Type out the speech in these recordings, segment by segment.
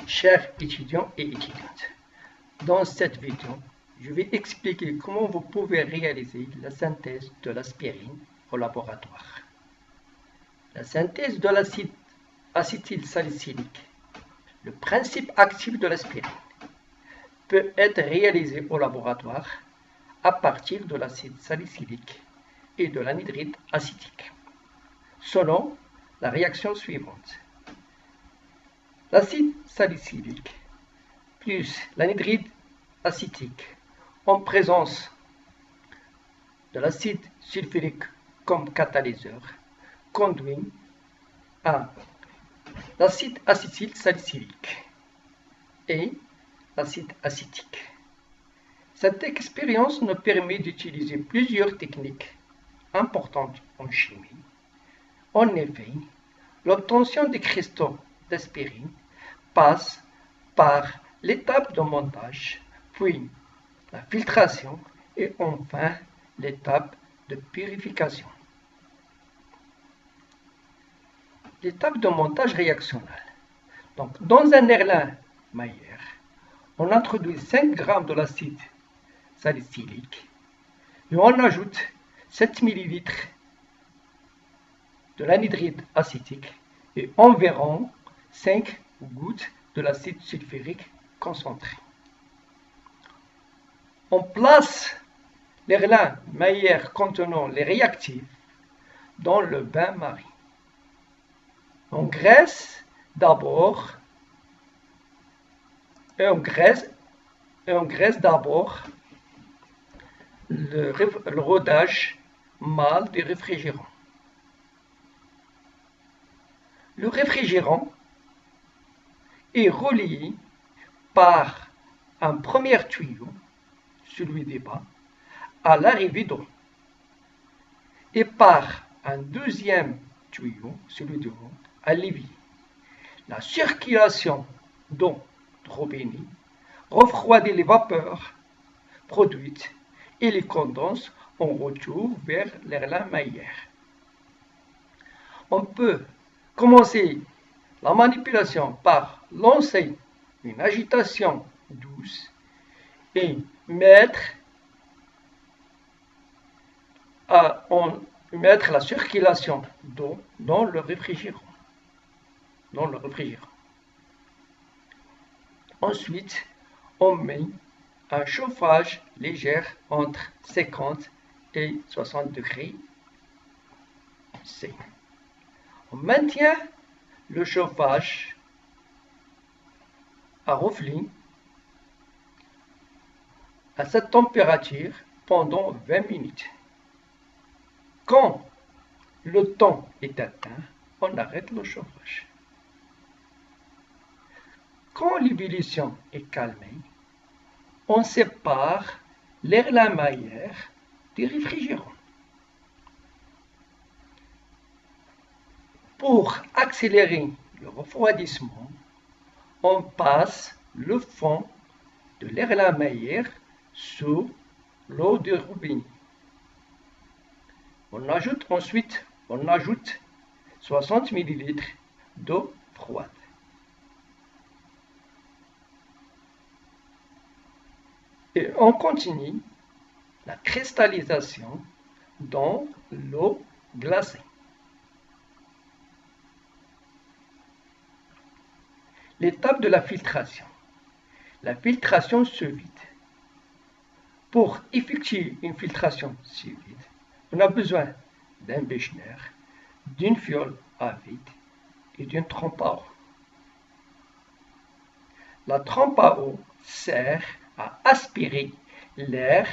Chers étudiants et étudiantes, dans cette vidéo, je vais expliquer comment vous pouvez réaliser la synthèse de l'aspirine au laboratoire. La synthèse de l'acide acétylsalicylique, le principe actif de l'aspirine, peut être réalisée au laboratoire à partir de l'acide salicylique et de l'anhydride acétique, selon la réaction suivante. L'acide salicylique plus l'anhydride acétique en présence de l'acide sulfurique comme catalyseur conduit à l'acide acétylsalicylique et l'acide acétique. Cette expérience nous permet d'utiliser plusieurs techniques importantes en chimie. En effet, l'obtention des cristaux d'aspirine passe par l'étape de montage, puis la filtration et enfin l'étape de purification. L'étape de montage réactionnel. Donc, dans un Erlenmeyer, on introduit 5 g de l'acide salicylique et on ajoute 7 ml de l'anhydride acétique et environ 5 gouttes de l'acide sulfurique concentré. On place l'Erlenmeyer contenant les réactifs dans le bain-marie. On graisse d'abord le rodage mâle du réfrigérant. Le réfrigérant est relié par un premier tuyau, celui des bas, à l'arrivée d'eau, et par un deuxième tuyau, celui de haut, à l'évier. La circulation d'eau de robinet refroidit les vapeurs produites et les condense en retour vers l'Erlenmeyer. On peut commencer la manipulation par lancer une agitation douce et mettre la circulation d'eau dans le réfrigérant. Ensuite, on met un chauffage léger entre 50 et 60 degrés C. On maintient le chauffage à reflux à cette température pendant 20 minutes. Quand le temps est atteint, on arrête le chauffage. Quand l'ébullition est calmée, on sépare l'Erlenmeyer du réfrigérant. Pour accélérer le refroidissement, on passe le fond de l'Erlenmeyer sous l'eau de robinet. On ajoute 60 ml d'eau froide. Et on continue la cristallisation dans l'eau glacée. L'étape de la filtration. La filtration sous vide. Pour effectuer une filtration sous vide, on a besoin d'un Bechner, d'une fiole à vide et d'une trompe à eau. La trompe à eau sert à aspirer l'air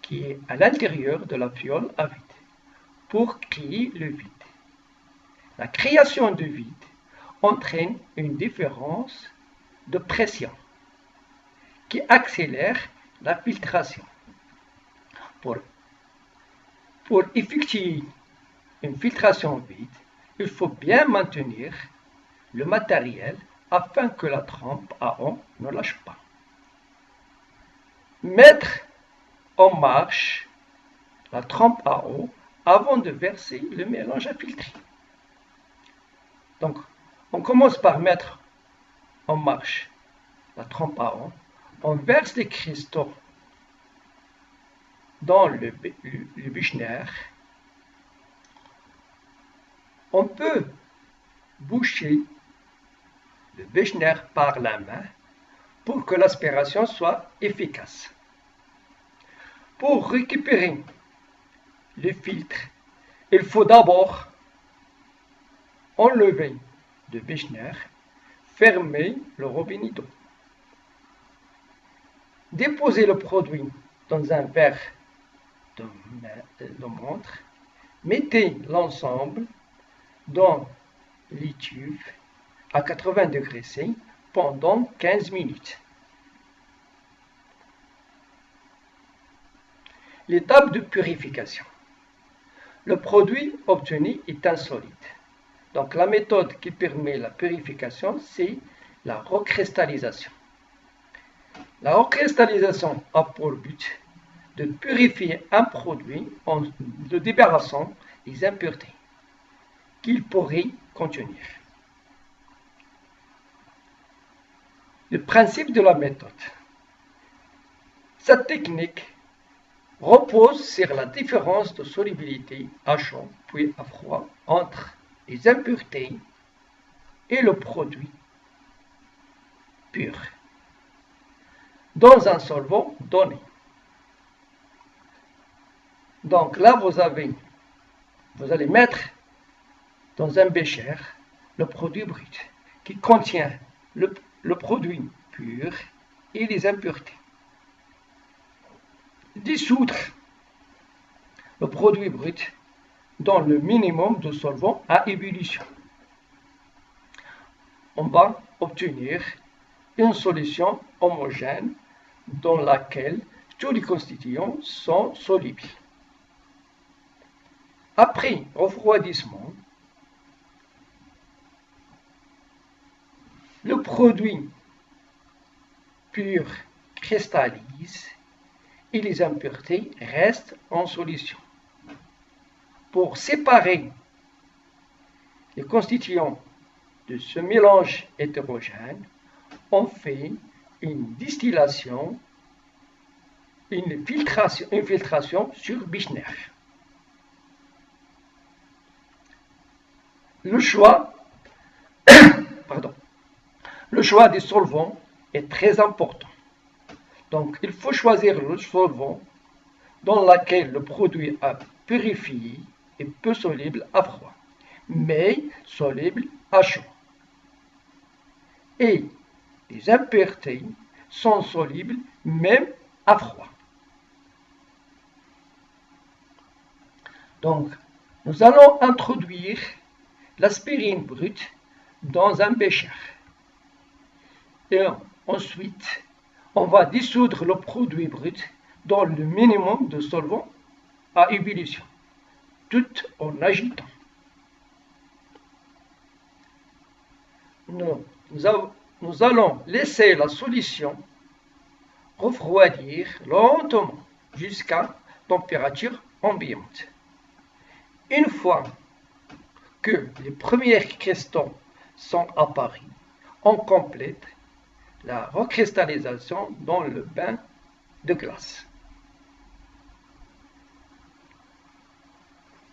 qui est à l'intérieur de la fiole à vide pour créer le vide. La création de vide entraîne une différence de pression qui accélère la filtration. Pour effectuer une filtration vide, il faut bien maintenir le matériel afin que la trompe à eau ne lâche pas. Mettre en marche la trompe à eau avant de verser le mélange à filtrer. Donc, on commence par mettre on marche la trompe à eau, on verse les cristaux dans le Büchner. On peut boucher le Büchner par la main pour que l'aspiration soit efficace. Pour récupérer le filtre, il faut d'abord enlever le Büchner, fermer le robinet d'eau. Déposez le produit dans un verre de montre. Mettez l'ensemble dans l'étuve à 80 degrés C pendant 15 minutes. L'étape de purification. Le produit obtenu est insolide. Donc la méthode qui permet la purification, c'est la recristallisation. La recristallisation a pour but de purifier un produit en le débarrassant des impuretés qu'il pourrait contenir. Le principe de la méthode. Cette technique repose sur la différence de solubilité à chaud puis à froid entre les impuretés et le produit pur dans un solvant donné. Donc là, vous allez mettre dans un bécher le produit brut qui contient le produit pur et les impuretés. Dissoudre le produit brut dans le minimum de solvant à ébullition. On va obtenir une solution homogène dans laquelle tous les constituants sont solubles. Après refroidissement, le produit pur cristallise et les impuretés restent en solution. Pour séparer les constituants de ce mélange hétérogène, on fait une distillation, une filtration sur Büchner. Le choix des solvants est très important. Donc, il faut choisir le solvant dans lequel le produit est purifié et peu soluble à froid, mais soluble à chaud. Et les impuretés sont solubles même à froid. Donc, nous allons introduire l'aspirine brute dans un bécher. Et ensuite, on va dissoudre le produit brut dans le minimum de solvant à ébullition, tout en agitant. Nous allons laisser la solution refroidir lentement jusqu'à température ambiante. Une fois que les premiers cristaux sont apparus, on complète la recristallisation dans le bain de glace.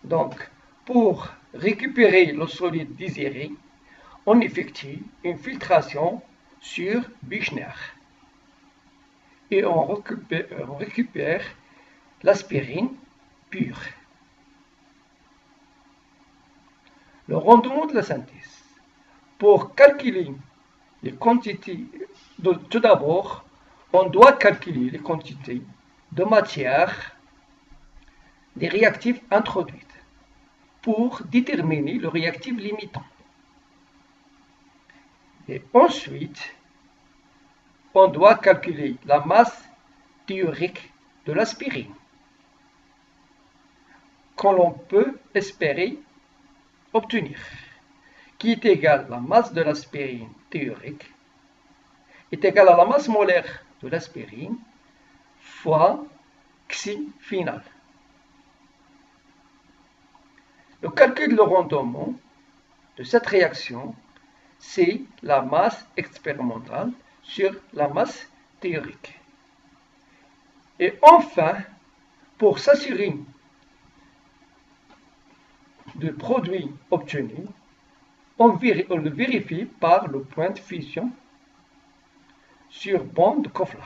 Donc, pour récupérer le solide désiré, on effectue une filtration sur Büchner et on récupère l'aspirine pure. Le rendement de la synthèse. Pour calculer les quantités, tout d'abord, on doit calculer les quantités de matière des réactifs introduites pour déterminer le réactif limitant. Et ensuite, on doit calculer la masse théorique de l'aspirine, qu'on l'on peut espérer obtenir, qui est égale à la masse de l'aspirine théorique, est égale à la masse molaire de l'aspirine fois Xi final. Le calcul de rendement de cette réaction, c'est la masse expérimentale sur la masse théorique. Et enfin, pour s'assurer du produit obtenu, on le vérifie par le point de fusion sur bande de Koffler.